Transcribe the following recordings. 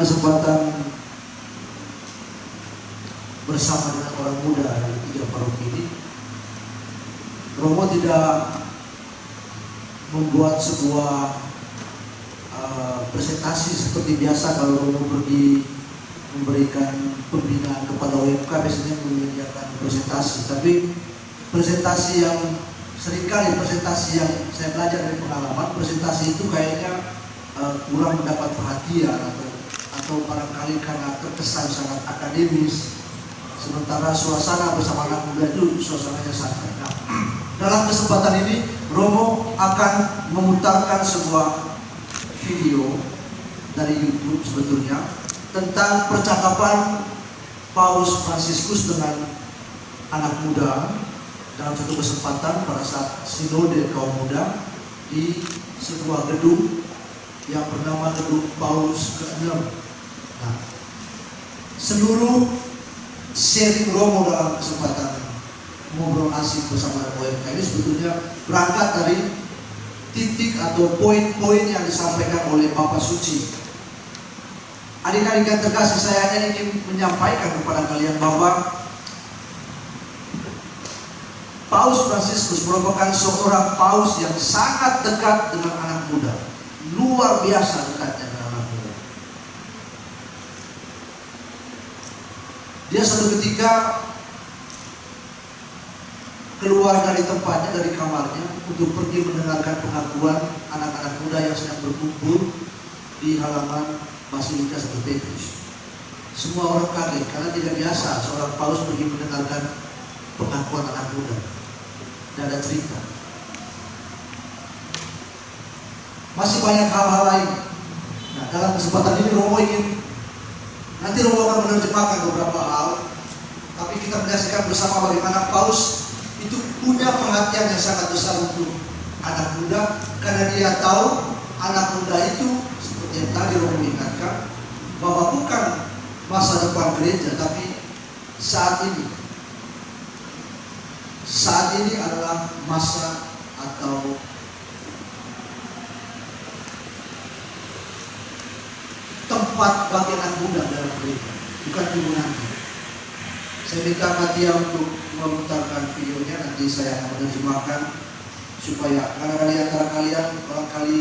kesempatan bersama dengan orang muda dari 3 paroki ini, Romo tidak membuat sebuah presentasi seperti biasa. Kalau Romo pergi memberikan pembinaan kepada OMK biasanya menyediakan presentasi, tapi presentasi yang seringkali presentasi yang saya belajar dari pengalaman, presentasi itu kayaknya kurang mendapat perhatian atau barangkali karena terkesan sangat akademis, sementara suasana bersama anak muda itu suasananya santai. Nah, dalam kesempatan ini Romo akan memutarkan sebuah video dari YouTube sebetulnya tentang percakapan Paus Fransiskus dengan anak muda dalam satu kesempatan pada saat sinode kaum muda di sebuah gedung yang bernama Gedung Paus ke-6. Nah, seluruh sharing Romo dalam kesempatan ngobrol asik bersama OMK ini sebetulnya berangkat dari titik atau poin-poin yang disampaikan oleh Bapak Suci. Adik-adik yang terkasih, saya hanya ingin menyampaikan kepada kalian bahwa Paus Fransiskus merupakan seorang paus yang sangat dekat dengan anak muda. Luar biasa dekatnya dengan anak muda. Dia suatu ketika keluar dari tempatnya, dari kamarnya, untuk pergi mendengarkan pengakuan anak-anak muda yang sedang berkumpul di halaman Basilika Santo Petrus. Semua orang kaget karena tidak biasa seorang paus pergi mendengarkan pengakuan anak muda. Tidak ada cerita. Masih banyak hal-hal lain. Nah, dalam kesempatan ini Romo ingin, nanti Romo akan menerjemahkan beberapa hal, tapi kita menyaksikan bersama bagaimana paus itu punya perhatian yang sangat besar untuk anak muda, karena dia tahu anak muda itu seperti yang tadi Romo ingatkan bahwa bukan masa depan gereja, tapi saat ini adalah masa atau tempat bagi anak muda dalam gereja, bukan tunggu nanti. Saya minta Katia untuk memutarkan videonya, nanti saya akan menerjemahkan supaya kadang-kadang antara kalian barangkali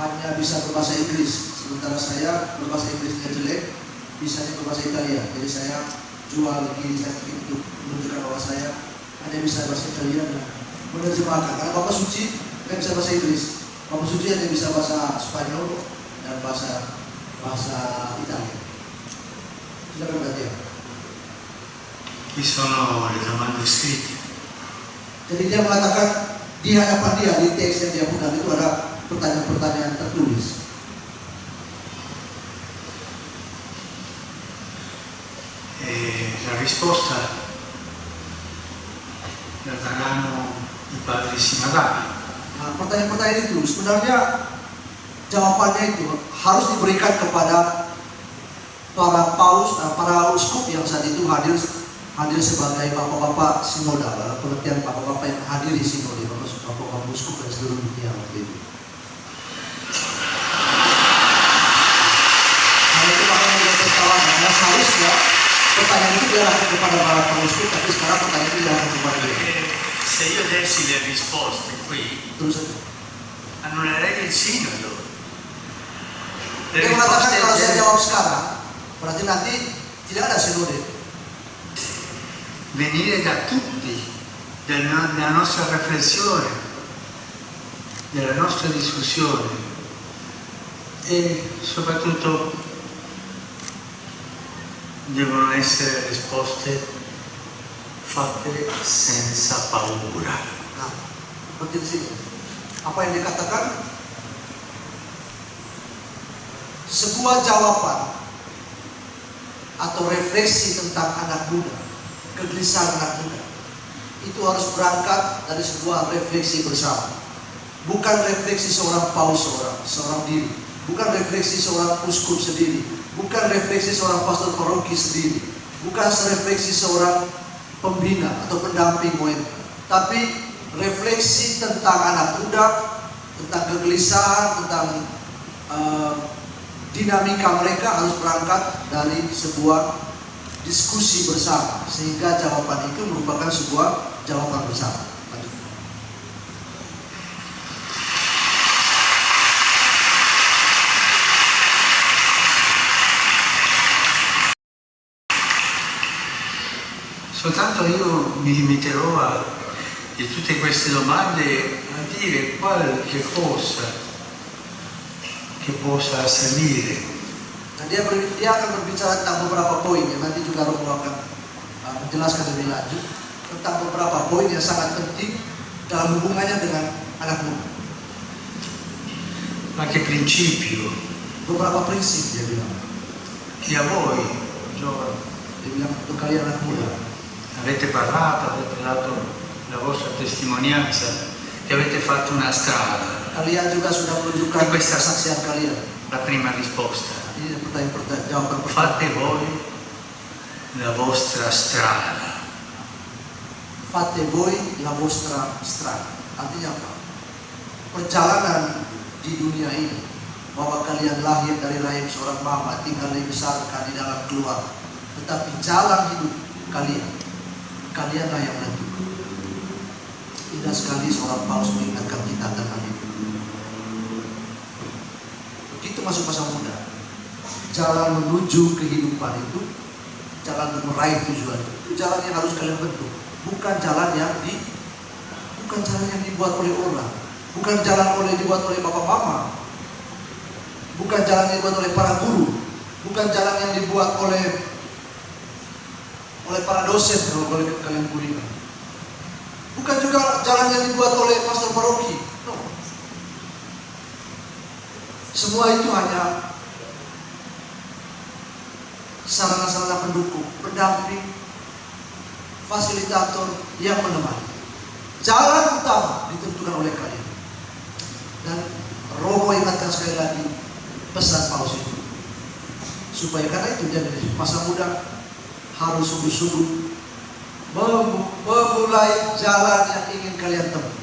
hanya bisa berbahasa Inggris, sementara saya berbahasa Inggrisnya jelek, bisanya berbahasa Italia. Jadi saya jual diri saya untuk menunjukkan bahwa saya hanya bisa bahasa Italia dan menerjemahkan. Karena Bapak Suci nggak bisa bahasa Inggris, Bapak Suci hanya bisa bahasa Spanyol dan bahasa Italia. Silakan Katia. Qui sono le domande scritte. Jadi dia mengatakan di hadapan dia, di teks yang dia putar itu ada pertanyaan-pertanyaan tertulis. La risposta la daranno i padri sinodali. Nah, pertanyaan-pertanyaan itu sebenarnya jawabannya itu harus diberikan kepada para paus, para uskup yang saat itu hadir sebagai bapak-bapak sinodal, dalam pengertian bapak-bapak yang hadir di sinode, bapak-bapak uskup dari seluruh dunia waktu itu. Hal itu makanya dia tertawa, karena seharusnya pertanyaan itu diarahkan kepada para uskup, tapi sekarang pertanyaan itu diarahkan kepada dia. Se io dessi le risposte qui, Terus saja. annullerei il sinodo. Dia mengatakan kalau saya jawab sekarang, berarti nanti tidak ada sinode. Venire da tutti, dalla nostra riflessione, della nostra discussione e soprattutto devono essere risposte fatte senza paura. Nah, seperti di sini. Apa yang dikatakan? Sebuah jawaban atau refleksi tentang anak muda, kegelisahan anak muda, itu harus berangkat dari sebuah refleksi bersama. Bukan refleksi seorang paus seorang diri, bukan refleksi seorang uskup sendiri, bukan refleksi seorang pastor paroki sendiri, bukan refleksi seorang pembina atau pendamping OMK, tapi refleksi tentang anak muda, tentang kegelisahan, tentang dinamika mereka harus berangkat dari sebuah diskusi bersama, sehingga jawaban itu merupakan sebuah jawaban bersama. Soltanto io mi limiterò di tutte queste domande a dire qualche cosa che possa servire. Nah, dia akan berbicara tentang beberapa poin yang nanti juga Romo akan menjelaskan lebih lanjut tentang beberapa poin yang sangat penting dalam hubungannya dengan anak muda. Qualche principio. Beberapa prinsip dia bilang. E a voi, giovani, Dia bilang untuk kalian anak muda. avete dato la vostra testimonianza, che avete fatto una strada. Kalian juga sudah menunjukkan kesaksian kalian. La prima risposta. Ini jawaban pertama. Fate voi la vostra strada. Fate voi la vostra strada. Artinya apa? Perjalanan di dunia ini, bahwa kalian lahir dari rahim seorang mama, tinggal dibesarkan di dalam keluarga, tetapi jalan hidup kalianlah yang menentukan. Indah sekali seorang Paulus mengingatkan kita tentang itu. Begitu masuk masa muda, jalan menuju kehidupan itu, jalan untuk meraih tujuan itu jalan yang harus kalian bentuk, bukan jalan yang dibuat oleh orang, bukan jalan dibuat oleh bapak mama, bukan jalan yang dibuat oleh para guru, bukan jalan yang dibuat oleh para dosen kalau boleh kalian kuliah, bukan juga jalan yang dibuat oleh pastor paroki. No. Semua itu hanya sarana-sarana pendukung, pendamping, fasilitator yang menemani. Jalan utama ditentukan oleh kalian. Dan Romo ingatkan sekali lagi pesan Paulus itu, supaya karena itu dia dari masa muda harus sungguh-sungguh memulai jalan yang ingin kalian tempuh.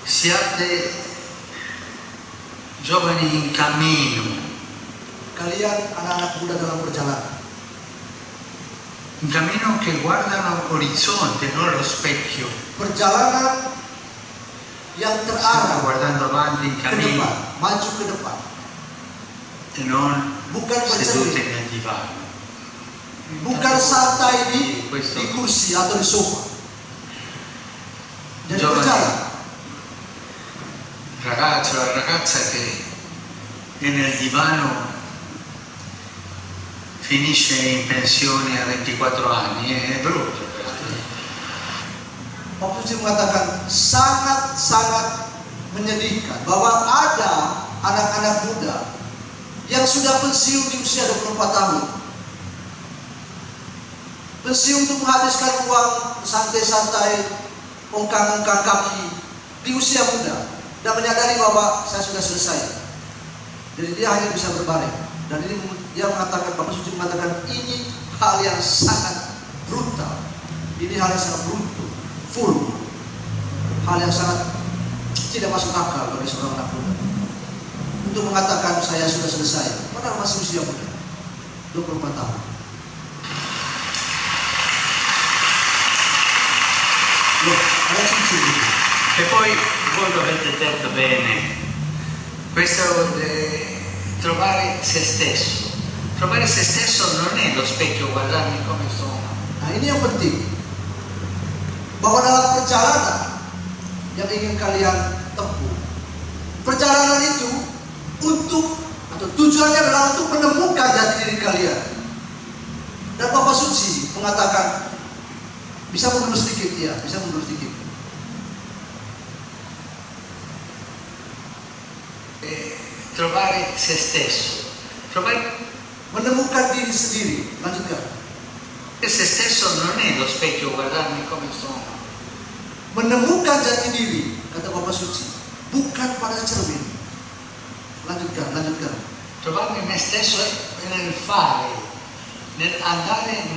Siate giovani in cammino. Kalian anak-anak muda dalam perjalanan. Un cammino che guardano l'orizzonte, non lo specchio. Perjalanan yang Stiamo terarah guardando avanti in ke cammino depan, maju ke depan, e non bukan seduti bercermin, nel divano. bukan santai di Questo kursi atau di sofa. Jadi giovane berjalan. ragazzo o ragazza che è nel divano finisce in pensione a 24 anni, è brutto. Pak Suci mengatakan sangat-sangat menyedihkan bahwa ada anak-anak muda yang sudah pensiun di usia 24 tahun. Pensiun untuk menghabiskan uang santai-santai, ongkang-ongkang kaki di usia muda dan menyadari bahwa saya sudah selesai. Jadi dia hanya bisa berbaring. Dan ini dia mengatakan, Bapak Suci mengatakan ini hal yang sangat brutal. Ini hal yang sangat brutal. Full, hal yang sangat tidak masuk akal bagi seorang anak muda untuk mengatakan saya sudah selesai, padahal masih usia muda, 24 tahun. Loh, ada cincin gitu. E poi voi lo avete detto bene, questo trovare se stesso. Trovare se stesso non è lo specchio, guardarmi come sono. Nah ini yang penting, bahwa dalam perjalanan yang ingin kalian tempuh, perjalanan itu untuk atau tujuannya adalah untuk menemukan jati diri kalian. Dan Bapak Suci mengatakan, bisa mundur sedikit ya, bisa mundur sedikit. Trovare se stesso. Menemukan diri sendiri. Lanjutkan. Se stesso non è lo specchio, guardarmi come sono. Menemukan jati diri, kata Bapak Suci, bukan pada cermin. Lanjutkan. Trovarmi me stesso è nel fare, nel andare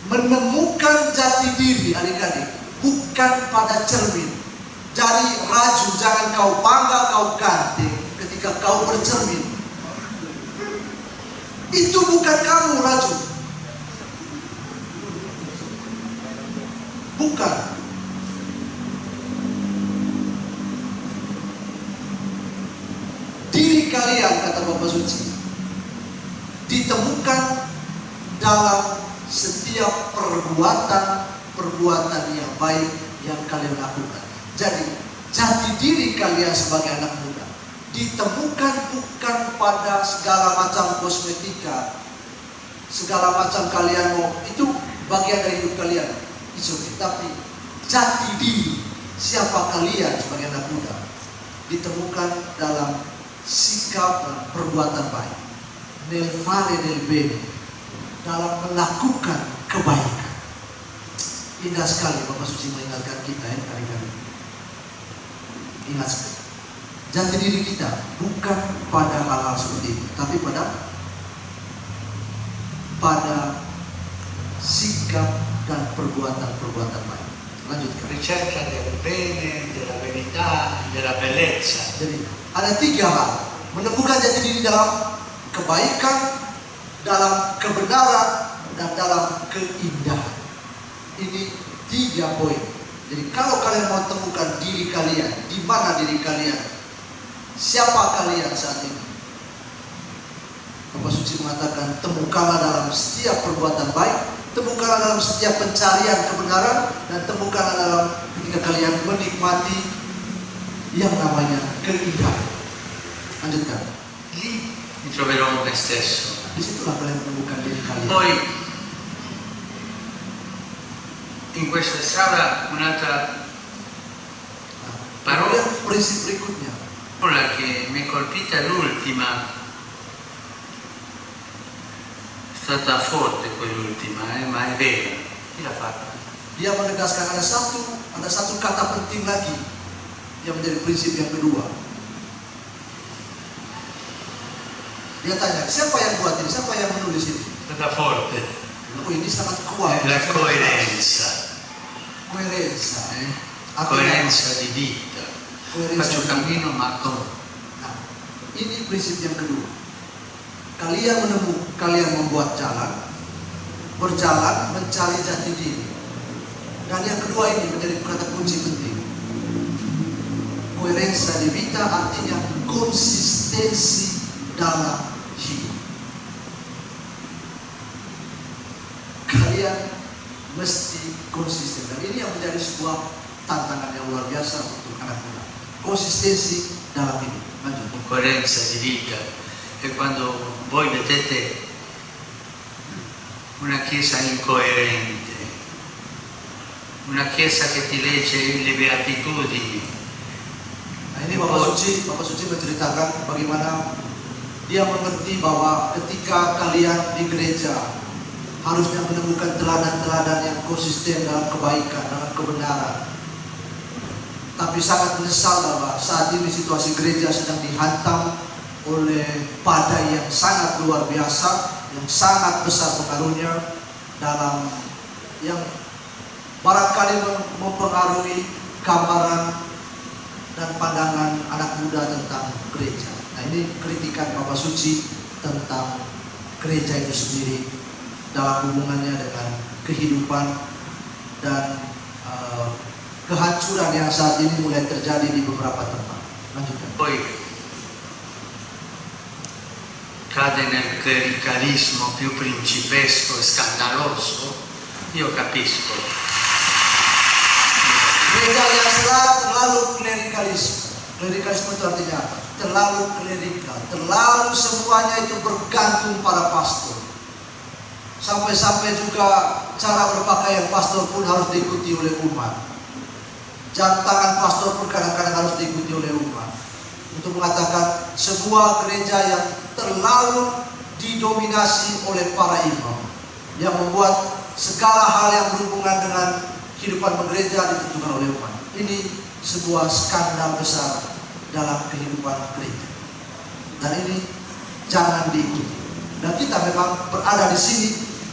Menemukan jati diri adik-adik bukan pada cermin. Jadi raju jangan kau bangga kau ganti ketika kau bercermin. Itu bukan kamu raju. Bukan. Diri kalian, kata Bapak Suci, ditemukan dalam setiap perbuatan yang baik yang kalian lakukan. Jadi jati diri kalian sebagai anak muda ditemukan bukan pada segala macam kosmetika, segala macam kalian mau itu bagian dari hidup kalian, tapi jati diri siapa kalian sebagai anak muda ditemukan dalam sikap dan perbuatan baik. Nel fare del bene, dalam melakukan kebaikan. Indah sekali Bapak Suci mengingatkan kita ya kali-kali. Ingat sekali. Jati diri kita bukan pada hal-hal seperti itu, tapi pada sikap dan perbuatan baik. Lanjutkan. Ricerca del bene, della verità, della bellezza. Jadi ada 3 hal. Menemukan jati diri dalam kebaikan, dalam kebenaran, dan dalam keindahan. Ini 3 poin. Jadi kalau kalian mau temukan diri kalian, di mana diri kalian, siapa kalian saat ini? Bapak Suci mengatakan, temukanlah dalam setiap perbuatan baik, temukanlah dalam setiap pencarian kebenaran, dan temukanlah dalam ketika kalian menikmati yang namanya keindahan. Lanjutkan. Lì mi troverò me stesso. Disitulah kalian menemukan diri kalian. Poi in questa strada un'altra parola prinsip berikutnya. che mi è colpita è l'ultima. È stata forte quell'ultima, ma è vera. Chi l'ha fatta? Dia menegaskan ada satu kata penting lagi yang menjadi prinsip yang kedua. Dia tanya, siapa yang buat ini? Siapa yang menulis ini? Stata forte. Oh, ini sangat kuat. La coerenza. Coerenza. Coerenza di vita. Faccio cammino ma con. Nah, ini prinsip yang kedua. Kalian membuat jalan, berjalan mencari jati diri. Dan yang kedua ini menjadi kata kunci penting. Coerenza di vita artinya konsistensi dalam hidup. Kalian mesti konsisten. Dan ini yang menjadi sebuah tantangan yang luar biasa untuk anak muda. Consistensi dalam hidup. Lanjut. Coerenza di vita. E quando voi vedete una chiesa incoerente, una chiesa che ti legge le beatitudini. Nah, ini Bapak Suci menceritakan bagaimana dia mengerti bahwa ketika kalian di gereja harusnya menemukan teladan-teladan yang konsisten dalam kebaikan, dalam kebenaran. Tapi sangat menyesal bahwa saat ini situasi gereja sedang dihantam oleh badai yang sangat luar biasa, yang sangat besar pengaruhnya dalam yang barangkali mempengaruhi gambaran dan pandangan anak muda tentang gereja. Nah, ini kritikan Bapak Suci tentang gereja itu sendiri dalam hubungannya dengan kehidupan dan kehancuran yang saat ini mulai terjadi di beberapa tempat. Lanjutkan. Poi cade nel clericalismo più principesco e scandaloso, io capisco. Gereja yang terlalu klerikalisme. Klerikalisme itu artinya apa? Terlalu klerikal, terlalu semuanya itu bergantung pada pastor. Sampai-sampai juga cara berpakaian pastor pun harus diikuti oleh umat. Jam tangan pastor pun kadang-kadang harus diikuti oleh umat. Untuk mengatakan sebuah gereja yang terlalu didominasi oleh para imam, yang membuat segala hal yang berhubungan dengan kehidupan bergereja ditentukan oleh umat. Ini sebuah skandal besar dalam kehidupan gereja. Dan ini jangan diikuti. Dan kita memang berada di sini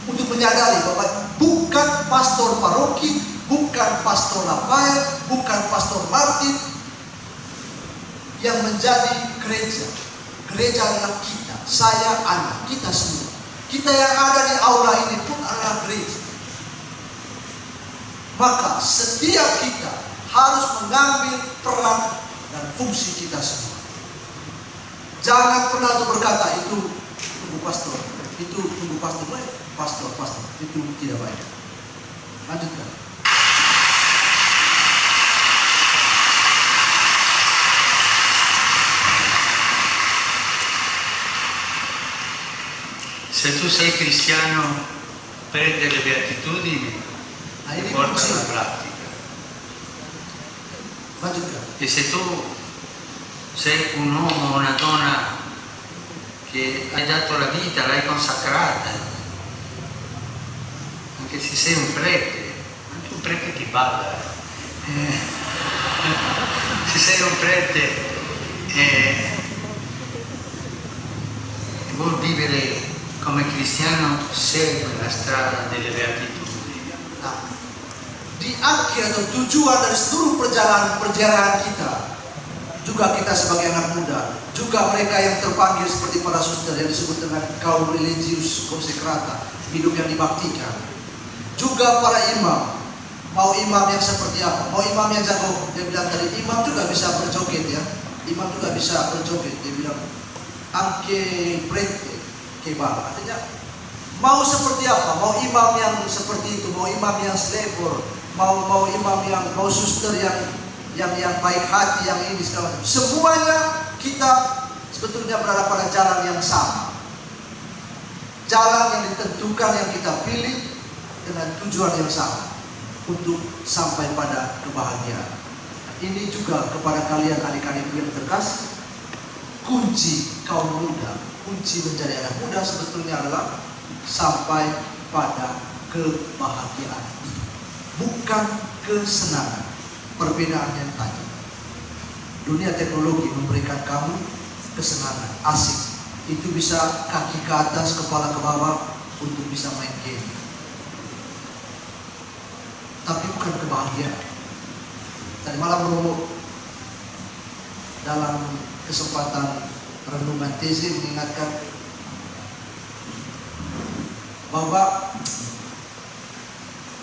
untuk menyadari bahwa bukan pastor paroki, bukan pastor Rafael, bukan pastor Martin yang menjadi gereja. Gereja adalah kita, saya, Anda, kita semua. Kita yang ada di aula ini pun adalah gereja. Maka setiap kita harus mengambil peran dan fungsi kita semua. Jangan pernah untuk berkata itu tunggu pastor, itu tunggu pastor, pastor, itu tidak baik. Lanjutkan. Se tu sei cristiano, prende le beatitudini e porta alla pratica. Lanjutkan. E se tu sei un uomo o una donna che hai dato la vita, l'hai consacrata, anche se sei un prete, anche un prete che balla, se sei un prete vuol vivere come cristiano, segue la strada delle beatitudini. Nah, di akhir atau tujuan dari seluruh perjalanan kita, juga kita sebagai anak muda, juga mereka yang terpanggil seperti para suster yang disebut dengan kaum religius konsekrata, hidup yang dibaktikan, juga para imam. Mau imam yang seperti apa? Mau imam yang jago? Dia bilang tadi imam juga bisa berjoget ya. Imam juga bisa berjoget. Dia bilang anke prete kebal. Artinya mau seperti apa? Mau imam yang seperti itu? Mau imam yang slebor? Mau imam yang mau suster yang baik hati, yang ini segala macam. Semuanya kita sebetulnya berada pada jalan yang sama. Jalan yang ditentukan yang kita pilih dengan tujuan yang sama untuk sampai pada kebahagiaan. Ini juga kepada kalian adik-adik yang terkasih, kunci kaum muda, kunci menjadi anak muda sebetulnya adalah sampai pada kebahagiaan, bukan kesenangan. Perbedaan yang tajam. Dunia teknologi memberikan kamu kesenangan, asik. Itu bisa kaki ke atas, kepala ke bawah untuk bisa main game. Tapi bukan kebahagiaan. Tadi malam Romo dalam kesempatan renungan tezi mengingatkan bahwa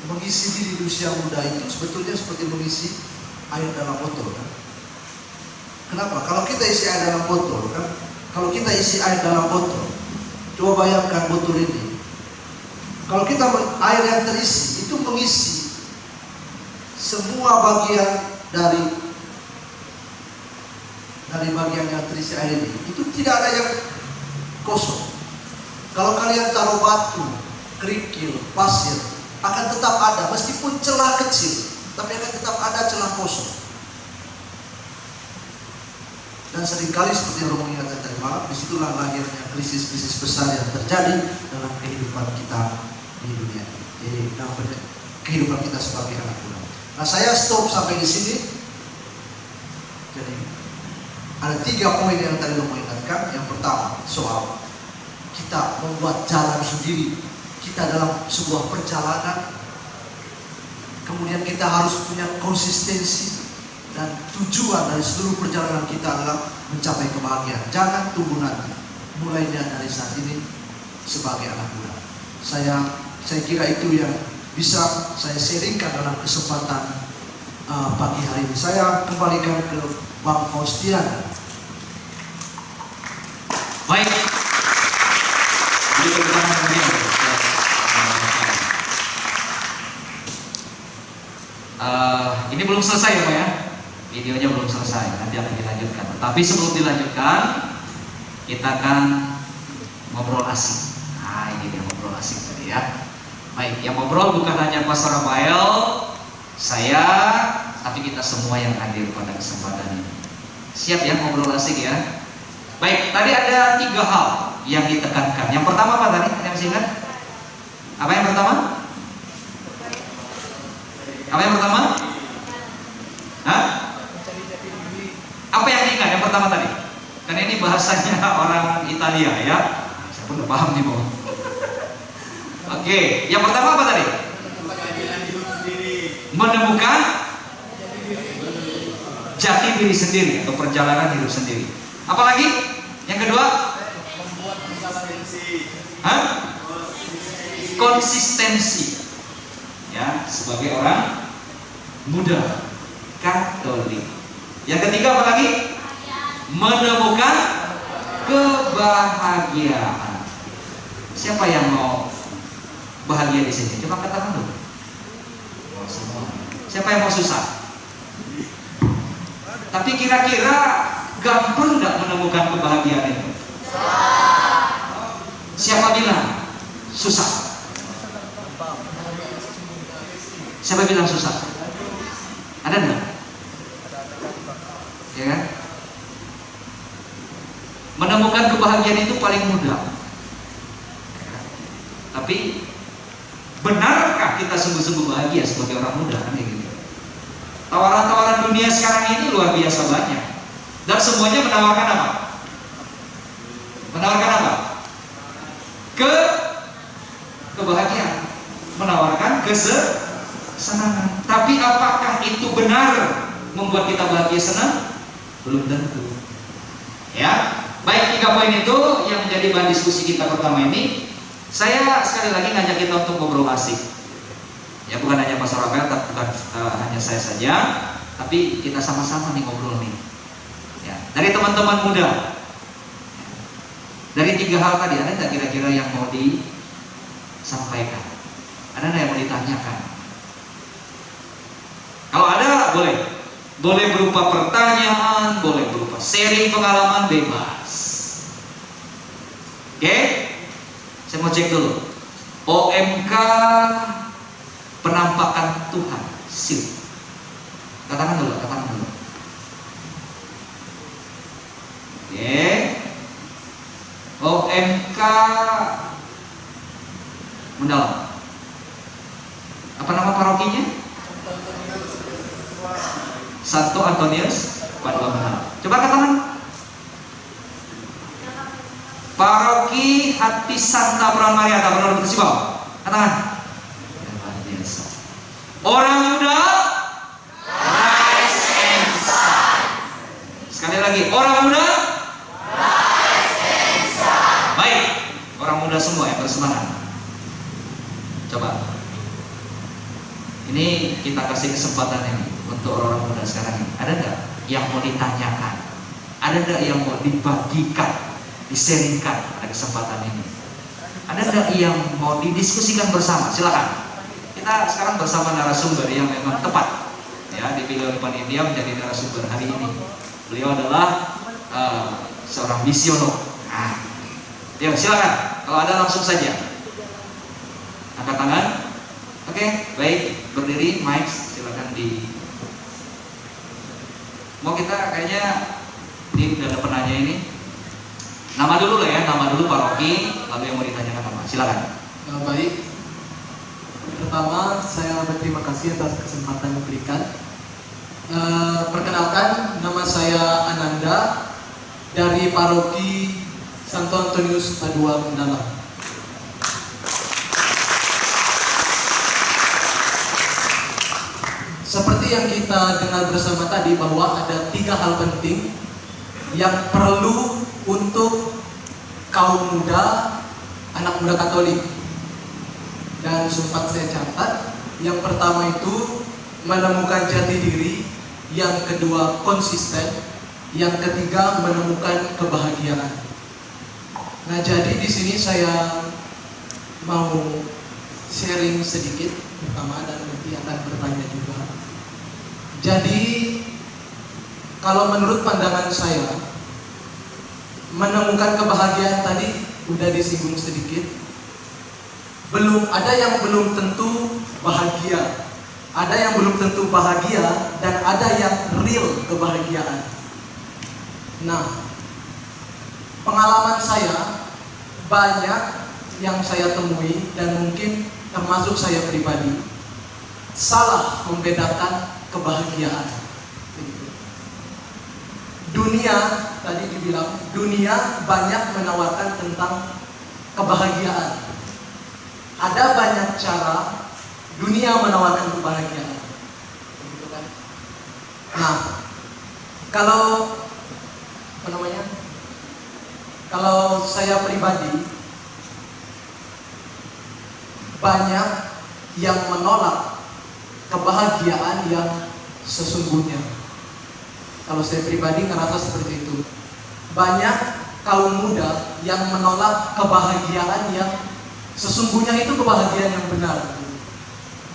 mengisi diri di usia muda itu sebetulnya seperti mengisi air dalam botol kan? Kenapa? Kalau kita isi air dalam botol kan? Kalau kita isi air dalam botol, coba bayangkan botol ini. Kalau kita air yang terisi itu mengisi semua bagian dari bagian yang terisi air ini, itu tidak ada yang kosong. Kalau kalian taruh batu, kerikil, pasir, akan tetap ada, meskipun celah kecil, tapi akan tetap ada celah kosong. Dan seringkali seperti yang Romo ingatkan tadi malam, disitulah lahirnya krisis-krisis besar yang terjadi dalam kehidupan kita di dunia ini, dalam kehidupan kita sebagai anak muda. Nah, saya stop sampai di sini. Jadi ada 3 poin yang tadi Romo ingatkan. Yang pertama, soal kita membuat jalan sendiri. Kita dalam sebuah perjalanan, kemudian kita harus punya konsistensi, dan tujuan dari seluruh perjalanan kita adalah mencapai kebahagiaan. Jangan tunggu nanti, mulainya dari saat ini sebagai anak muda. Saya kira itu yang bisa saya sharingkan dalam kesempatan pagi hari ini. Saya kembalikan ke Bang Faustian. Baik. Ini belum selesai ya Pak ya, videonya belum selesai, nanti akan dilanjutkan. Tapi sebelum dilanjutkan, kita akan ngobrol asik. Nah ini dia ngobrol asik tadi ya. Baik, yang ngobrol bukan hanya Pastor Rafael, saya, tapi kita semua yang hadir pada kesempatan ini. Siap ya ngobrol asik ya. Baik, tadi ada 3 hal yang ditekankan. Yang pertama apa tadi? Yang masih ingat? Apa yang pertama? Apa yang pertama? Hah? Apa yang diingat yang pertama tadi? Karena ini bahasanya orang Italia ya. Saya pun udah paham nih, Bang. Oke, yang pertama apa tadi? Menemukan jati diri sendiri atau perjalanan hidup sendiri. Apalagi? Yang kedua? Hah? Konsistensi. Ya, sebagai orang muda Katolik. Yang ketiga apa lagi? Menemukan kebahagiaan. Siapa yang mau bahagia di sini? Coba katakan dulu. Semua. Siapa yang mau susah? Tapi kira-kira gampang nggak menemukan kebahagiaan itu? Siapa bilang susah? Siapa bilang susah? Ada enggak? Ya kan? Menemukan kebahagiaan itu paling mudah. Tapi benarkah kita sungguh-sungguh bahagia sebagai orang muda? Kan kayak gitu. Tawaran-tawaran dunia sekarang ini luar biasa banyak. Dan semuanya menawarkan apa? Menawarkan apa? Kebahagiaan. Menawarkan kesenangan. Tapi apakah itu benar membuat kita bahagia senang? Belum tentu. Ya, baik 3 poin itu yang menjadi bahan diskusi kita pertama ini. Saya sekali lagi ngajak kita untuk ngobrol asik. Ya, bukan hanya Pastor Rafael, bukan hanya saya saja, tapi kita sama-sama nih ngobrol nih. Ya, dari teman-teman muda. Dari 3 hal tadi, ada nggak kira-kira yang mau disampaikan? Ada nggak yang mau ditanyakan? Kalau ada, boleh. Boleh berupa pertanyaan, boleh berupa sharing pengalaman, bebas. Oke? Saya mau cek dulu. OMK penampakan Tuhan. Sip. Katakan dulu. Oke. OMK mendalam. Apa nama parokinya? Santo Antonius Padua Mendalam. Coba katakan. Paroki Hati Santa Peran Mariata Benar Bersibau. Katakan. Luar biasa. Orang muda rise and shine. Sekali lagi, orang muda rise and shine. Baik, orang muda semua yang bersemangat. Coba. Ini kita kasih kesempatan ini untuk orang muda sekarang ini. Ada nggak yang mau ditanyakan? Ada nggak yang mau dibagikan? Diseringkan pada kesempatan ini. Ada nggak yang mau didiskusikan bersama? Silakan. Kita sekarang bersama narasumber yang memang tepat, ya, dipilih oleh panitia menjadi narasumber hari ini. Beliau adalah seorang misioner. Nah, ya silakan. Kalau ada langsung saja. Angkat tangan. Oke, baik. Berdiri, Mike. Silakan di. Mau kita kayaknya di ada penanya ini. Nama dulu lah ya, nama dulu paroki, lalu yang mau ditanyakan apa? Silakan. Baik. Pertama, saya berterima kasih atas kesempatan yang diberikan. Perkenalkan, nama saya Ananda dari paroki Santo Antonius Padua Mendalam. Seperti yang kita dengar bersama tadi bahwa ada 3 hal penting yang perlu untuk kaum muda, anak muda Katolik. Dan sempat saya catat, yang pertama itu menemukan jati diri, yang kedua konsisten, yang ketiga menemukan kebahagiaan. Nah, jadi di sini saya mau sharing sedikit pertama dan nanti akan bertanya juga. Jadi kalau menurut pandangan saya, menemukan kebahagiaan tadi udah disinggung sedikit. Ada yang belum tentu bahagia, ada yang belum tentu bahagia, dan ada yang real kebahagiaan. Nah, pengalaman saya banyak yang saya temui dan mungkin termasuk saya pribadi salah membedakan kebahagiaan. Dunia, tadi dibilang, dunia banyak menawarkan tentang kebahagiaan. ada banyak cara dunia menawarkan kebahagiaan. Begitu kan? Nah, kalau apa namanya? Kalau saya pribadi banyak yang menolak kebahagiaan yang sesungguhnya. Kalau saya pribadi ngerasa seperti itu. Banyak kaum muda yang menolak kebahagiaan yang sesungguhnya, itu kebahagiaan yang benar.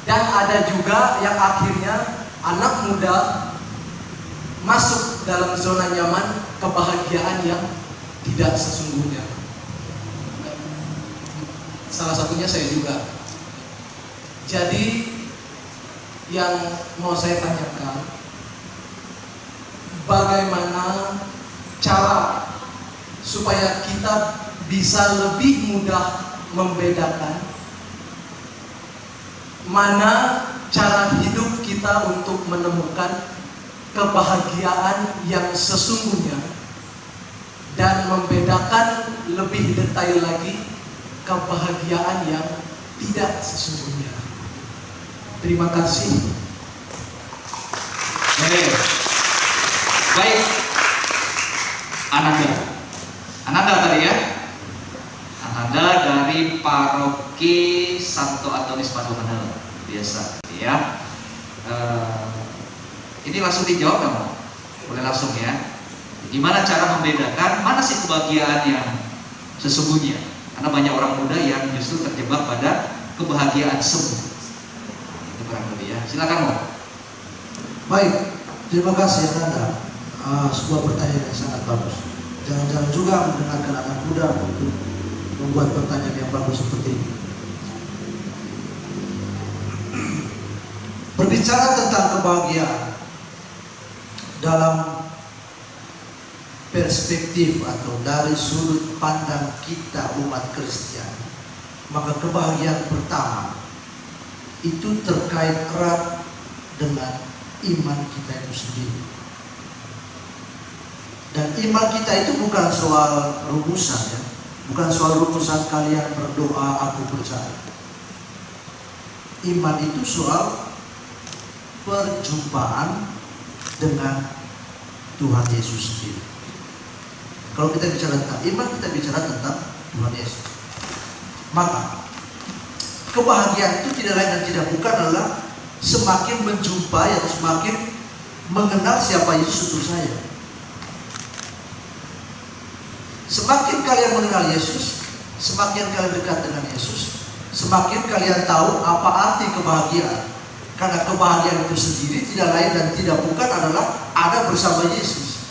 Dan ada juga yang akhirnya anak muda masuk dalam zona nyaman kebahagiaan yang tidak sesungguhnya. Salah satunya saya juga. Jadi yang mau saya tanyakan, bagaimana cara supaya kita bisa lebih mudah membedakan mana cara hidup kita untuk menemukan kebahagiaan yang sesungguhnya dan membedakan lebih detail lagi kebahagiaan yang tidak sesungguhnya. Terima kasih. Baik, Ananda tadi ya. Ananda dari Paroki Santo Antonius Padumanel, biasa ya. Ini langsung dijawab kamu, boleh langsung ya. Gimana cara membedakan mana sih kebahagiaan yang sesungguhnya? Karena banyak orang muda yang justru terjebak pada kebahagiaan semu. Itu kurang lebih ya. Silakan Mo. Baik, terima kasih Anda. Sebuah pertanyaan yang sangat bagus. Jangan-jangan juga mendengarkan anak muda untuk membuat pertanyaan yang bagus seperti ini. Berbicara tentang kebahagiaan dalam perspektif atau dari sudut pandang kita umat Kristen, maka kebahagiaan pertama itu terkait erat dengan iman kita itu sendiri. Dan iman kita itu bukan soal rumusan ya, bukan soal rumusan kalian berdoa aku percaya. Iman itu soal perjumpaan dengan Tuhan Yesus sendiri. Kalau kita bicara tentang iman, kita bicara tentang Tuhan Yesus. Maka kebahagiaan itu tidak lain dan tidak bukan adalah semakin menjumpai atau semakin mengenal siapa Yesus untuk saya. Semakin kalian mengenal Yesus, semakin kalian dekat dengan Yesus, semakin kalian tahu apa arti kebahagiaan. Karena kebahagiaan itu sendiri tidak lain dan tidak bukan adalah ada bersama Yesus.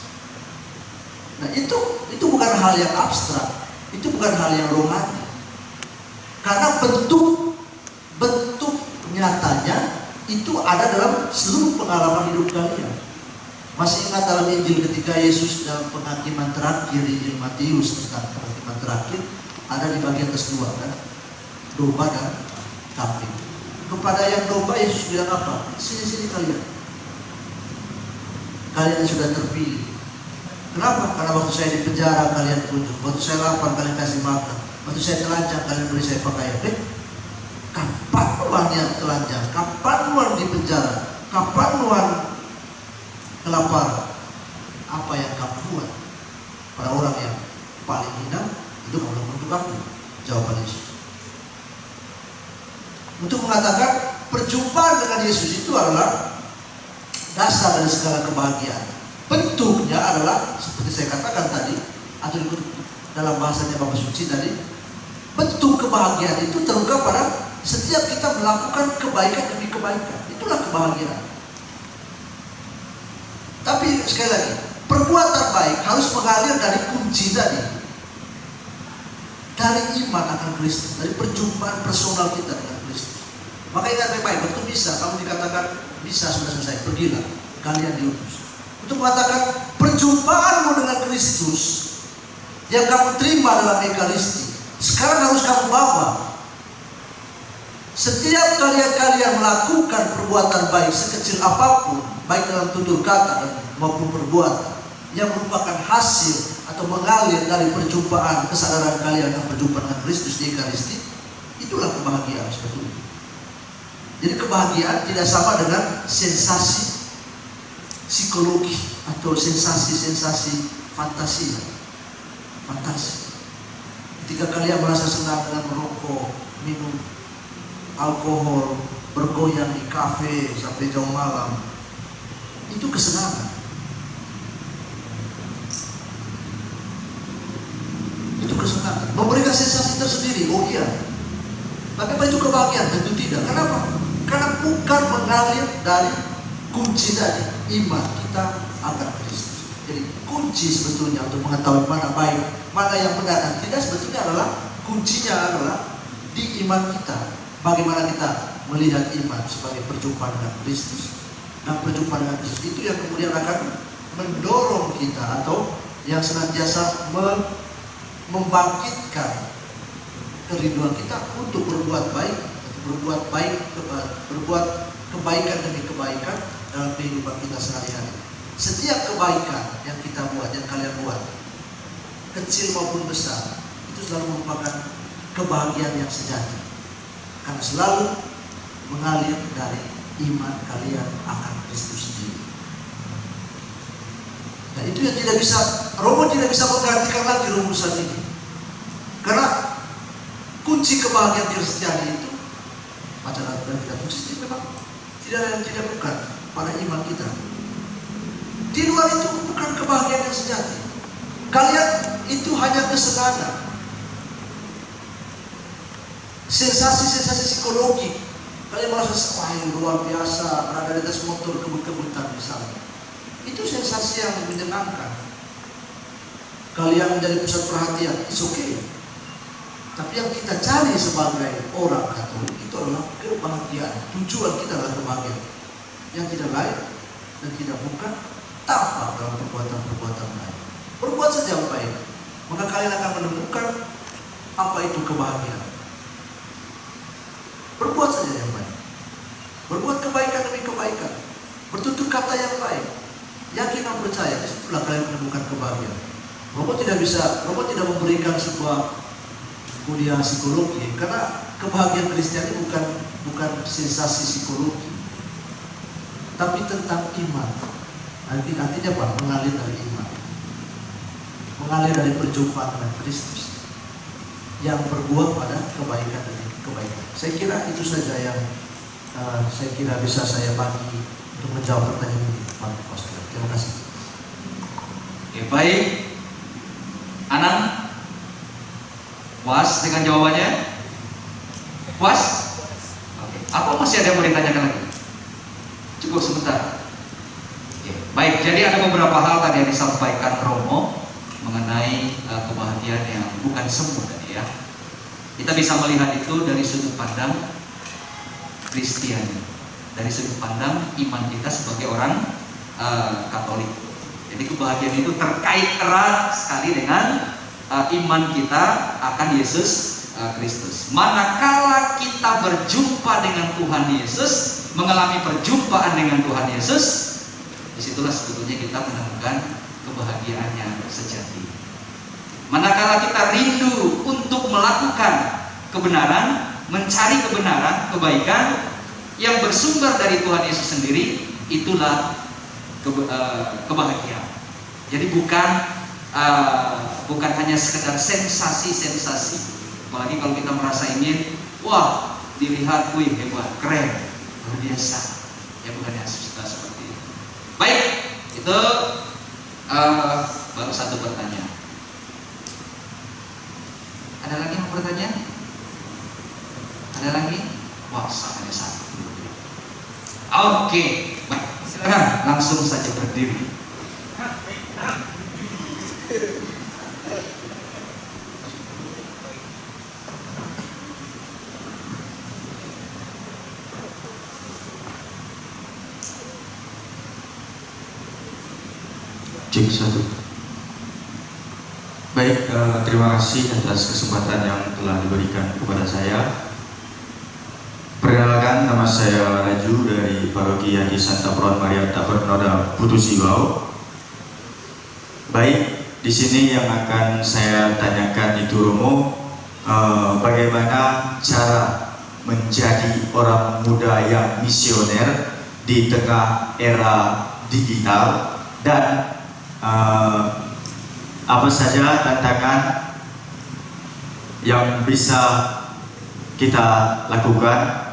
Nah itu bukan hal yang abstrak, itu bukan hal yang rohani. Karena bentuk nyatanya itu ada dalam seluruh pengalaman hidup kalian. Masih ingat dalam Injil ketika Yesus dalam penghakiman terakhir, Injil Matius tentang penghakiman terakhir, ada di bagian ke-2 kan, domba dan kambing. Kepada yang domba Yesus bilang apa? Sini kalian. Kalian yang sudah terpilih. Kenapa? Karena waktu saya di penjara kalian kunjung, waktu saya lapar kalian kasih makan, waktu saya telanjang kalian beri saya pakaian. Kapan Tuhan yang telanjang? Kapan Tuhan di penjara? Kapan Tuhan kelaparan? Apa yang kamu buat pada orang yang paling hina? Itu kamu lakukan untuk aku. Jawaban Yesus. Untuk mengatakan perjumpaan dengan Yesus itu adalah dasar dari segala kebahagiaan. Bentuknya adalah seperti saya katakan tadi, atau dalam bahasanya Bapak Suci tadi, bentuk kebahagiaan itu terungkap pada setiap kita melakukan kebaikan demi kebaikan. Itulah kebahagiaan. Tapi sekali lagi, perbuatan baik harus mengalir dari kunci tadi, dari iman akan Kristus, dari perjumpaan personal kita dengan Kristus. Maka ingat baik-baik, waktu bisa kamu dikatakan bisa sudah selesai, pergilah, kalian diutus. Untuk mengatakan perjumpaanmu dengan Kristus yang kamu terima dalam Ekaristi, sekarang harus kamu bawa. Setiap kalian melakukan perbuatan baik sekecil apapun, baik dalam tutur kata maupun perbuatan, yang merupakan hasil atau mengalir dari perjumpaan kesadaran kalian dan perjumpaan dengan Kristus di Ekaristi, Itulah kebahagiaan sebetulnya. Jadi kebahagiaan tidak sama dengan sensasi psikologi atau sensasi-sensasi fantasi. Ketika kalian merasa senang dengan merokok, minum alkohol, bergoyang di kafe sampai jauh malam, itu kesenangan. Itu kesenangan. Memberikan sensasi tersendiri, oh iya. Tapi apa itu kebahagiaan? Tentu tidak. Kenapa? Karena bukan mengalir dari kunci dari iman kita akan Kristus. Jadi kunci sebetulnya untuk mengetahui mana baik, mana yang benar dan tidak sebetulnya adalah kuncinya adalah di iman kita. Bagaimana kita melihat iman sebagai perjumpaan dengan Kristus. Dan perjumpaan dengan Kristus itu yang kemudian akan mendorong kita atau yang senantiasa membangkitkan kerinduan kita untuk berbuat baik, berbuat kebaikan demi kebaikan dalam kehidupan kita sehari-hari. Setiap kebaikan yang kita buat, yang kalian buat, kecil maupun besar, itu selalu merupakan kebahagiaan yang sejati. Karena selalu mengalir dari iman kalian akan Kristus sendiri. Nah, itu yang tidak bisa, Romo tidak bisa menggantikan lagi rumusan ini. Karena kunci kebahagiaan Kristiani itu pacaran dan tidak suci memang tidak ada yang tidak bukan pada iman kita. Di luar itu bukan kebahagiaan yang sejati. Kalian itu hanya kesenangan, sensasi-sensasi psikologi. Kalian merasa wah ini luar biasa, berada di atas motor kebut-kebutan misalnya. Itu sensasi yang menyenangkan. Kalian menjadi pusat perhatian, it's okay. Tapi yang kita cari sebagai orang Katolik itu adalah kebahagiaan. Tujuan kita adalah kebahagiaan. Yang tidak lain dan tidak bukan tampak dalam perbuatan-perbuatan lain. Berbuat saja yang baik, maka kalian akan menemukan apa itu kebahagiaan. Berbuat saja yang baik. Berbuat kebaikan demi kebaikan. Bertutur kata yang baik. Yakin dan percaya, disitulah kalian menemukan kebahagiaan. Romo tidak memberikan sebuah kuliah psikologi, karena kebahagiaan Kristiani bukan sensasi psikologi, tapi tentang iman. Artinya apa? Mengalir dari iman, mengalir dari perjumpaan dengan Kristus yang berbuah pada kebaikan demi kebaikan. Saya kira itu saja yang saya kira bisa saya bagi untuk menjawab pertanyaan ini, Pak Pastor. Terima kasih. Oke, baik. Anang, puas dengan jawabannya? Puas? Oke. Apa masih ada yang mau ditanyakan lagi? Cukup sebentar. Oke. Baik, jadi ada beberapa hal tadi yang disampaikan Romo mengenai kebahagiaan yang bukan semu tadi ya. Kita bisa melihat itu dari sudut pandang Kristiani, dari sudut pandang iman kita sebagai orang Katolik. Jadi kebahagiaan itu terkait erat sekali dengan iman kita akan Yesus Kristus. Manakala kita berjumpa dengan Tuhan Yesus, mengalami perjumpaan dengan Tuhan Yesus, disitulah sebetulnya kita menemukan kebahagiaan yang sejati. Manakala kita rindu untuk melakukan kebenaran, mencari kebenaran, kebaikan yang bersumber dari Tuhan Yesus sendiri, itulah kebahagiaan. Jadi bukan hanya sekedar sensasi-sensasi. Apalagi kalau kita merasa ingin, wah, dilihat, wih, hebat, keren, luar biasa. Ya bukan ya seperti itu. Baik, itu baru satu pertanyaan. Ada lagi yang mau bertanya? Ada lagi? Wah, hanya satu. Oke, baik. Silakan langsung saja berdiri. Cek satu. Baik, terima kasih atas kesempatan yang telah diberikan kepada saya. Perkenalkan, nama saya Raju dari Paroki Yaki Santa Peron Maria Tabernoda Putu Sibau. Baik, di sini yang akan saya tanyakan itu Romo, bagaimana cara menjadi orang muda yang misioner di tengah era digital, dan apa saja tantangan yang bisa kita lakukan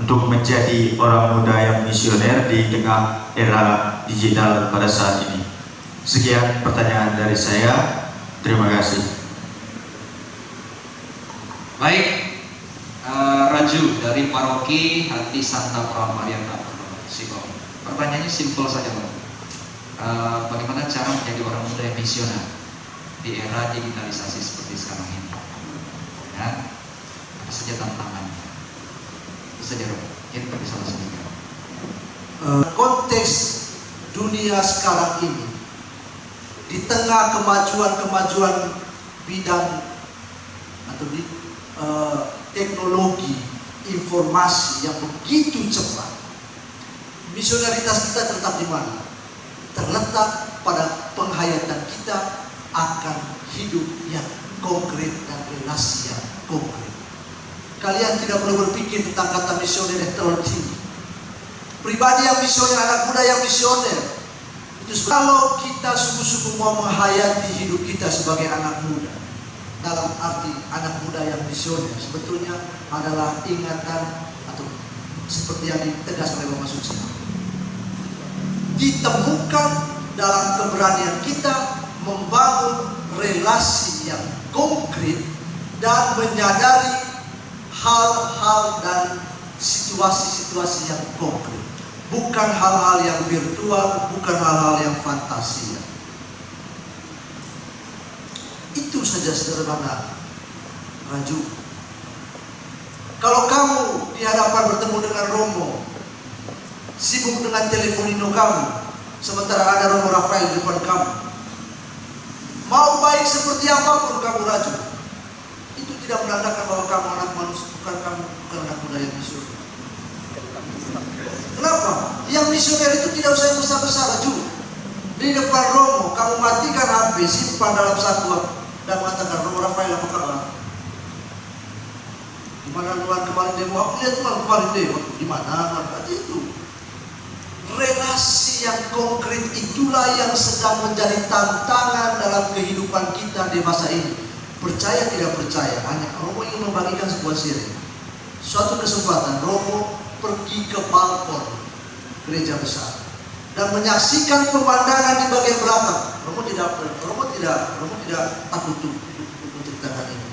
untuk menjadi orang muda yang misioner di tengah era digital pada saat ini. Sekian pertanyaan dari saya. Terima kasih. Baik, Raju dari Paroki Hati Santa Perawan Mariana Siko. Pertanyaannya simpel saja, Bang. Bagaimana cara menjadi orang muda yang misioner di era digitalisasi seperti sekarang ini? Ya, apa saja tantangannya? Bisa kita bisa langsung dijawab. Konteks dunia sekarang ini, di tengah kemajuan bidang atau di teknologi informasi yang begitu cepat, misioneritas kita terletak di mana? Terletak pada penghayatan kita akan hidup yang konkret dan relasi yang konkret. Kalian tidak perlu berpikir tentang kata misioner yang terlalu tinggi. Pribadi yang misioner, anak muda yang misioner, itu kalau kita sungguh-sungguh mau menghayati hidup kita sebagai anak muda, dalam arti anak muda yang misioner, sebetulnya adalah ingatan atau seperti yang ditegaskan oleh Bapak Suci, ditemukan dalam keberanian kita membangun relasi yang konkret dan menyadari hal-hal dan situasi-situasi yang konkret, bukan hal-hal yang virtual, bukan hal-hal yang fantasi. Itu saja sederhana, Raju. Kalau kamu di hadapan bertemu dengan Romo, sibuk dengan teleponino kamu, sementara ada Romo Rafael di depan kamu, mau baik seperti apapun kamu, Raju, itu tidak menandakan bahwa kamu anak manusia, bukan anak muda yang misioner. Kenapa? Yang misioner itu tidak usah yang besar-besar, Raju. Di depan Romo, kamu matikan HP, simpan dalam satu dan mengatakan, Romo Rafael, apa kabar? Di mana Tuhan kemarin demo? Aku lihat Tuhan kemarin demo. Di mana Tuhan? Itu relasi yang konkret, itulah yang sedang menjadi tantangan dalam kehidupan kita di masa ini. Percaya tidak percaya, hanya Romo ingin membagikan sebuah siri. Suatu kesempatan Romo pergi ke balkon gereja besar dan menyaksikan pemandangan di bagian belakang. Romo tidak takut untuk menceritakan ini.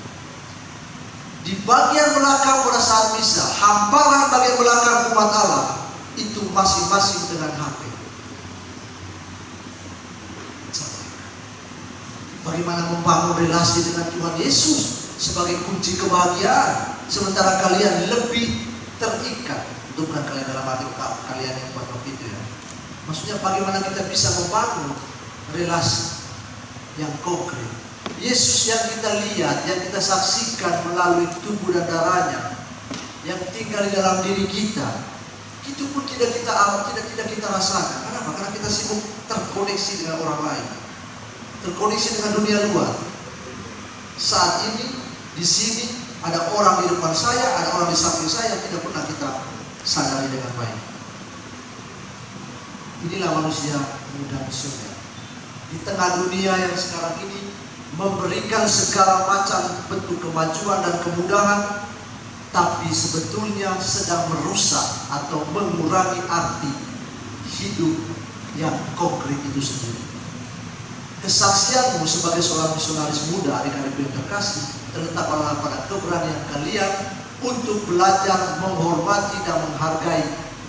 Di bagian belakang pada saat misa, hamparan bagian belakang umat Allah itu masing-masing dengan HP. Bagaimana membangun relasi dengan Tuhan Yesus sebagai kunci kebahagiaan, sementara kalian lebih terikat. Itu bukan kalian dalam hati kalian yang buat begitu ya. Maksudnya bagaimana kita bisa membangun relasi yang konkret. Yesus yang kita lihat, yang kita saksikan melalui tubuh dan darahnya, yang tinggal di dalam diri kita, itu pun tidak kita rasakan. Kenapa? Karena kita sibuk terkoneksi dengan orang lain, terkoneksi dengan dunia luar. Saat ini di sini ada orang di depan saya, ada orang di samping saya, tidak pernah kita sadari dengan baik. Inilah manusia muda misioner di tengah dunia yang sekarang ini memberikan segala macam bentuk kemajuan dan kemudahan, tapi sebetulnya sedang merusak atau mengurangi arti hidup yang konkret itu sendiri. Kesaksianmu sebagai seorang misionaris muda, adik-adik yang terkasih, terletak pada keberanian kalian untuk belajar menghormati dan menghargai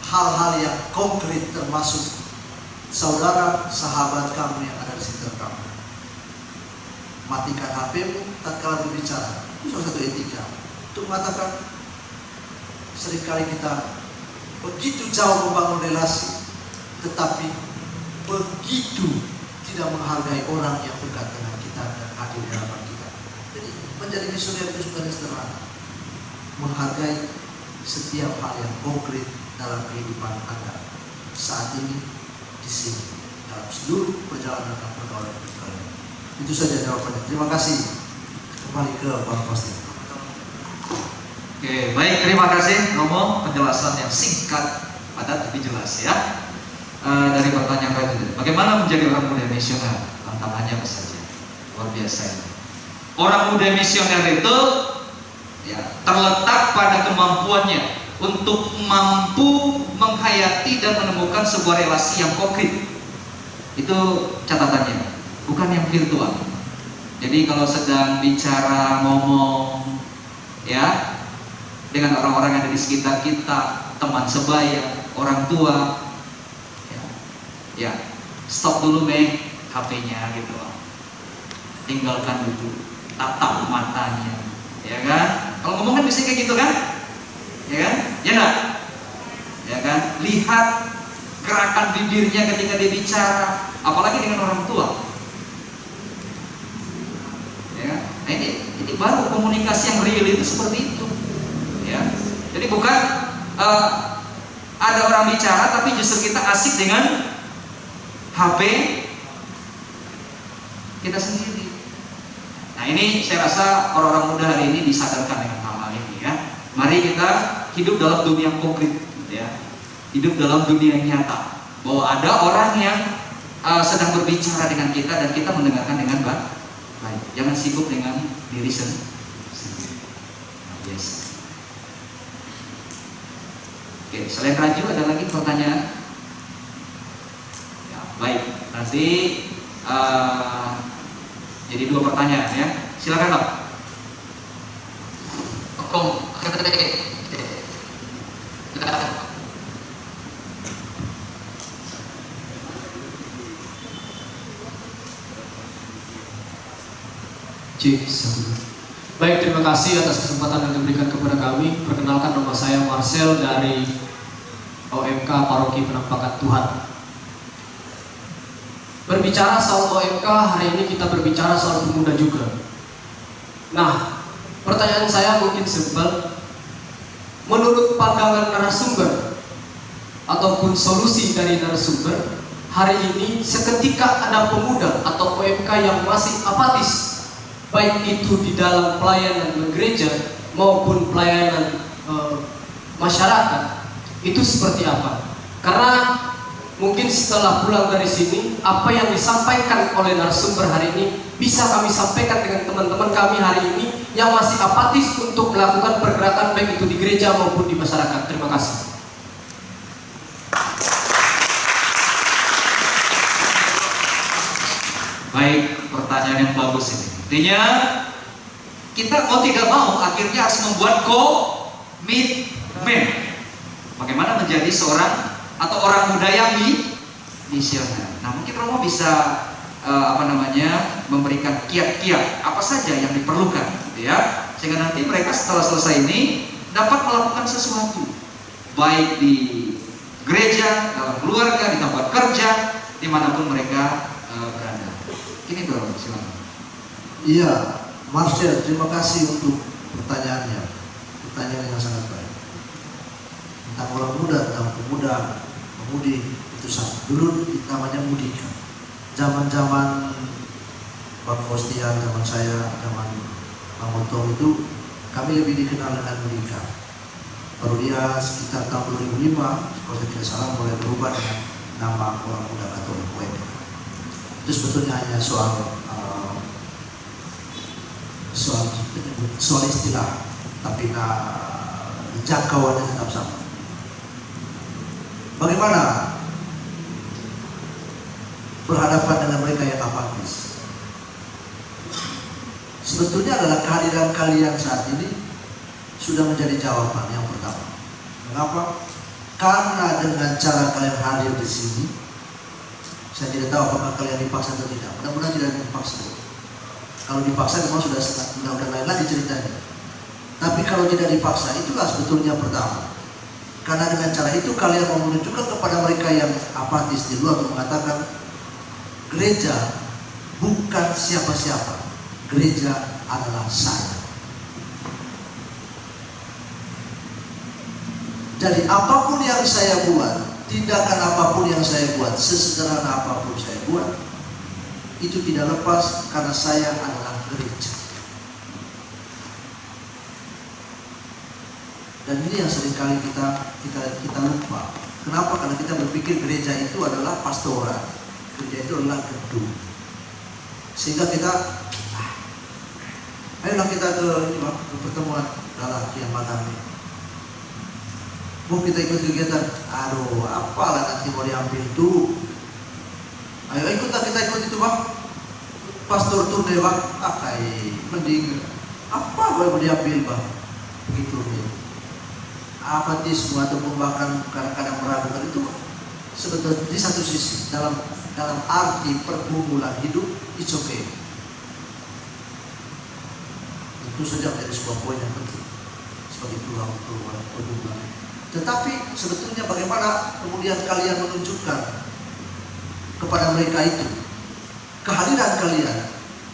hal-hal yang konkret, termasuk saudara, sahabat kamu yang ada di sekitar kamu. Matikan HP-mu tatkala berbicara. Itu salah satu etika. Untuk mengatakan, seringkali kita begitu jauh membangun relasi, tetapi begitu tidak menghargai orang yang dekat dengan kita dan hadir di hadapan kita. Jadi menjadi misioner itu sebenarnya sederhana, menghargai setiap hal yang konkret dalam kehidupan Anda saat ini, di sini, dalam seluruh perjalanan dan pergaulan kalian. Itu saja jawabannya. Terima kasih. Kembali ke Bang Pasti. Oke, baik, terima kasih Romo, penjelasan yang singkat, padat tapi jelas ya. Dari pertanyaan tadi, bagaimana menjadi orang muda misioner? Tantangannya apa saja? Luar biasa ini. Orang muda misioner itu ya, terletak pada kemampuannya untuk mampu menghayati dan menemukan sebuah relasi yang konkret. Itu catatannya, bukan yang virtual. Jadi kalau sedang bicara ngomong ya dengan orang-orang yang ada di sekitar kita, teman sebaya, orang tua, ya stop dulu HP-nya gitu, tinggalkan dulu, tatap matanya, ya kan? Kalau ngomong kan bisa kayak gitu kan, ya kan? Ya enggak? Ya kan? Lihat gerakan bibirnya ketika dia bicara, apalagi dengan orang tua. Ya, nah ini baru komunikasi yang real itu seperti itu. Ya, jadi bukan ada orang bicara tapi justru kita asik dengan HP kita sendiri. Nah ini saya rasa orang-orang muda hari ini disadarkan dengan hal-hal ini ya. Mari kita hidup dalam dunia konkret, ya, hidup dalam dunia nyata. Bahwa ada orang yang sedang berbicara dengan kita dan kita mendengarkan dengan baik. Jangan sibuk dengan diri sendiri. Yes. Oke, selain Raju ada lagi pertanyaan? Ya, baik, nanti jadi 2 pertanyaan ya. Silakan Pak. Baik, terima kasih atas kesempatan yang diberikan kepada kami. Perkenalkan, nama saya Marcel dari OMK Paroki Penampakan Tuhan. Berbicara soal OMK, hari ini kita berbicara soal pemuda juga. Nah, pertanyaan saya mungkin simpel. Menurut pandangan narasumber ataupun solusi dari narasumber, hari ini seketika ada pemuda atau OMK yang masih apatis, baik itu di dalam pelayanan gereja maupun pelayanan masyarakat, itu seperti apa? Karena mungkin setelah pulang dari sini, apa yang disampaikan oleh narasumber hari ini bisa kami sampaikan dengan teman-teman kami hari ini yang masih apatis untuk melakukan pergerakan baik itu di gereja maupun di masyarakat. Terima kasih. Baik, pertanyaan yang bagus ini. Artinya kita mau tidak mau akhirnya harus membuat komitmen. Bagaimana menjadi seorang atau orang muda yang misioner. Nah, mungkin Romo bisa memberikan kiat-kiat apa saja yang diperlukan, gitu ya, sehingga nanti mereka setelah selesai ini dapat melakukan sesuatu, baik di gereja, dalam keluarga, di tempat kerja, dimanapun mereka berada. Ini dong, silakan. Iya, Marcel, terima kasih untuk pertanyaannya. Pertanyaan yang sangat baik. Tentang orang muda, tentang pemuda, pemudi, itu sama. Dulu namanya Mudika. Zaman-zaman Bang Kostian, zaman saya, zaman Bang Otong itu, kami lebih dikenal dengan Mudika. Baru dia sekitar tahun 2005, kalau saya tidak salah, mulai berubah dengan nama orang muda Katolik WM. Itu sebetulnya hanya soal istilah, tapi jangkauannya tetap sama. Bagaimana berhadapan dengan mereka yang apatis? Sebetulnya adalah kehadiran kalian saat ini sudah menjadi jawaban yang pertama. Mengapa? Karena dengan cara kalian hadir di sini, saya tidak tahu apakah kalian dipaksa atau tidak. Mudah-mudahan tidak dipaksa. Kalau dipaksa memang sudah lain lagi ceritanya. Tapi kalau tidak dipaksa, itulah sebetulnya pertama. Karena dengan cara itu kalian mau menunjukkan kepada mereka yang apatis di luar, mengatakan gereja bukan siapa-siapa, gereja adalah saya. Jadi apapun yang saya buat, tindakan apapun yang saya buat, sesederhana apapun saya buat, itu tidak lepas karena saya adalah gereja. Dan ini yang seringkali kita lupa. Kenapa? Karena kita berpikir gereja itu adalah pastoral, gereja itu adalah gedung. Sehingga kita, ayolah kita ke pertemuan lelaki yang malam ini. Kita ikut kegiatan, aduh apalah nanti mau diambil itu. Ayo ikutlah kita ikut itu bang. Pastor tuh deh bang, mending apa boleh diambil bang? Begitu nih. Apatisme ataupun bahkan kadang-kadang meragukan itu sebetulnya di satu sisi dalam arti pergumulan hidup it's okay. Itu saja menjadi sebuah poin yang penting sebagai peluang pergumulan. Tetapi sebetulnya bagaimana kemudian kalian menunjukkan kepada mereka itu kehadiran kalian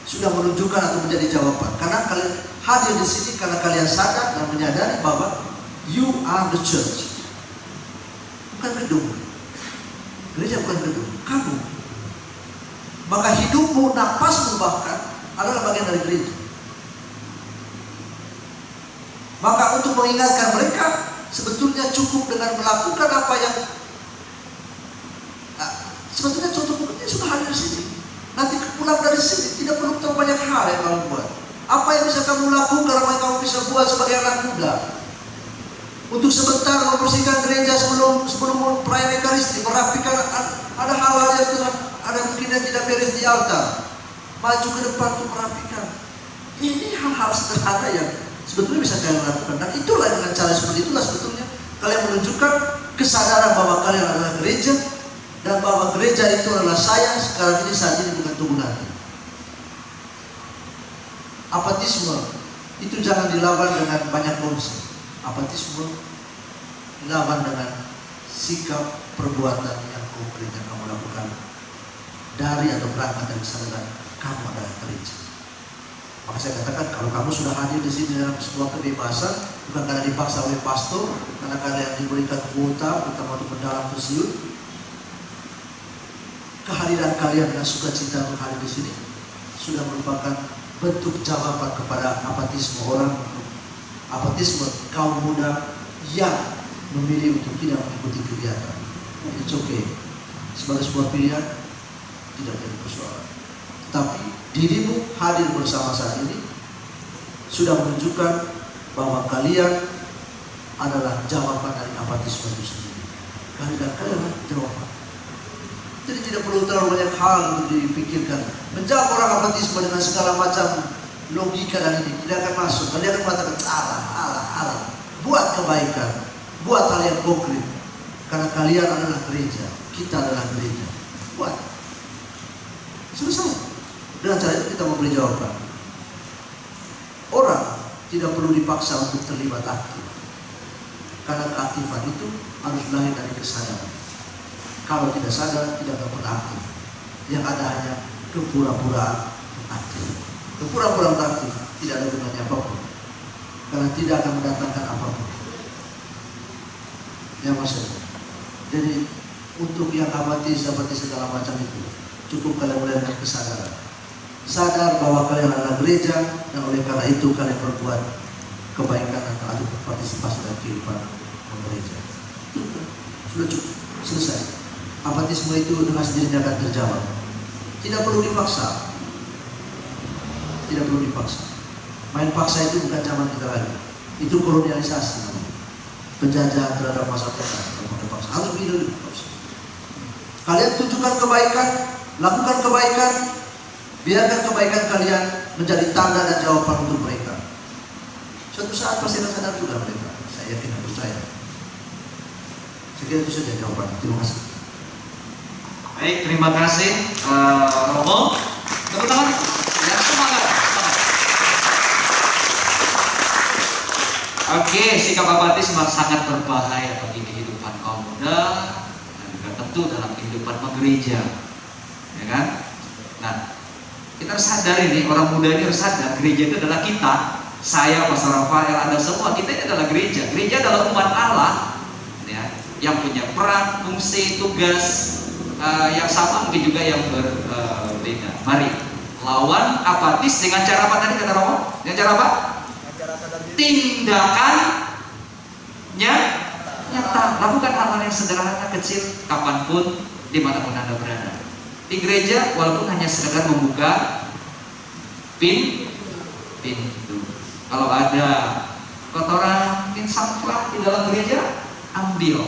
sudah menunjukkan atau menjadi jawaban. Karena kalian hadir di sini karena kalian sadar dan menyadari bahwa you are the church. Bukan gedung. Gereja bukan gedung, kamu. Maka hidupmu, napasmu bahkan adalah bagian dari gereja. Maka untuk mengingatkan mereka, sebetulnya cukup dengan melakukan apa yang sebetulnya contoh konkretnya sudah hadir di sini. Nanti pulang dari sini tidak perlu tahu banyak hal yang kamu buat. Apa yang bisa kamu lakukan, apa yang kamu bisa buat sebagai anak muda? Untuk sebentar membersihkan gereja sebelum perayaan Ekaristi, merapikan ada hal-hal yang ada mungkin yang tidak beres di altar. Maju ke depan untuk merapikan. Ini hal-hal sederhana yang sebetulnya bisa kalian lakukan. Dan itulah dengan cara seperti itulah sebetulnya kalian menunjukkan kesadaran bahwa kalian adalah gereja dan bahwa gereja itu adalah saya sekarang ini saat ini bukan tunggu nanti. Apatisme itu jangan dilawan dengan banyak konsep. Apatisme dilawan dengan sikap perbuatan yang konkret yang kamu lakukan dari atau berangkat dari kesadaran kamu adalah gereja. Maka saya katakan kalau kamu sudah hadir di sini dalam sebuah kebebasan, bukan karena dipaksa oleh pastor, karena kalian diberikan kuota terutama untuk mendalam pesiun, kehadiran kalian dengan sukacita untuk hadir di sini sudah merupakan bentuk jawaban kepada apatisme orang, apatisme kaum muda yang memilih untuk tidak mengikuti kegiatan. It's okay. Sebagai sebuah pilihan tidak jadi persoalan. Tapi dirimu hadir bersama saat ini sudah menunjukkan bahwa kalian adalah jawaban dari apatisme itu sendiri. Kehadiran kalian adalah jawaban. Jadi tidak perlu terlalu banyak hal untuk dipikirkan. Menjawab orang apatisme dengan segala macam logika dan ini tidak akan masuk. Kalian akan mengatakan Allah. Buat kebaikan, buat hal yang konkret. Karena kalian adalah gereja, kita adalah gereja. Buat. Selesai. Dengan cara itu kita memberi jawaban. Orang tidak perlu dipaksa untuk terlibat aktif. Karena keaktifan itu harus lahir dari kesadaran. Kalau tidak sadar, tidak akan pernah aktif. Yang ada hanya kepura-puraan aktif. Kepura-puraan aktif tidak ada gunanya apapun. Karena tidak akan mendatangkan apapun. Ya maksudnya. Jadi untuk yang apatis segala macam itu, cukup kalian mulai dengan kesadaran. Sadar bahwa kalian adalah gereja dan oleh karena itu kalian berbuat kebaikan atau berpartisipasi dalam kehidupan gereja. Sudah cukup, selesai. Apatisme itu dengan sendirinya akan terjawab. Tidak perlu dipaksa. Tidak perlu dipaksa. Main paksa itu bukan zaman kita lagi. Itu kolonialisasi. Penjajahan terhadap masyarakat. Harus dipaksa. Kalian tunjukkan kebaikan, lakukan kebaikan, biarkan kebaikan kalian menjadi tanda dan jawaban untuk mereka. Suatu saat pasti akan sadar juga mereka. Saya yakin dan percaya. Saya kira itu saja jawaban. Terima kasih. Baik, terima kasih Romo. Tepuk tangan. Ya, semangat. Oke, sikap apatis memang sangat berbahaya bagi kehidupan kaum muda dan juga tentu dalam kehidupan gereja, ya kan? Nah, kita harus sadar ini, orang muda ini harus sadar, gereja itu adalah kita, saya, Pastor Rafael, Anda semua, kita ini adalah gereja. Gereja adalah umat Allah, ya, yang punya peran, fungsi, tugas yang sama, mungkin juga yang berbeda. Mari lawan apatis dengan cara apa tadi kata Romo? Dengan cara apa? Tindakan nyata. Lakukan hal-hal yang sederhana kecil kapanpun, dimanapun Anda berada. Di gereja walaupun hanya sekedar membuka pintu. Kalau ada kotoran, mungkin sampah di dalam gereja, ambil.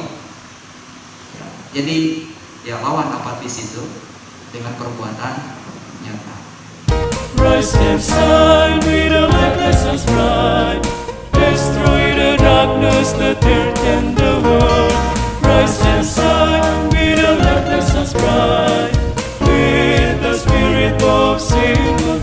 Ya, jadi ya lawan apatis itu dengan perbuatan nyata. Rise and shine with a light that's as bright. Destroy the darkness that darken the world. Rise and shine with a light that's as bright. With the spirit of sin.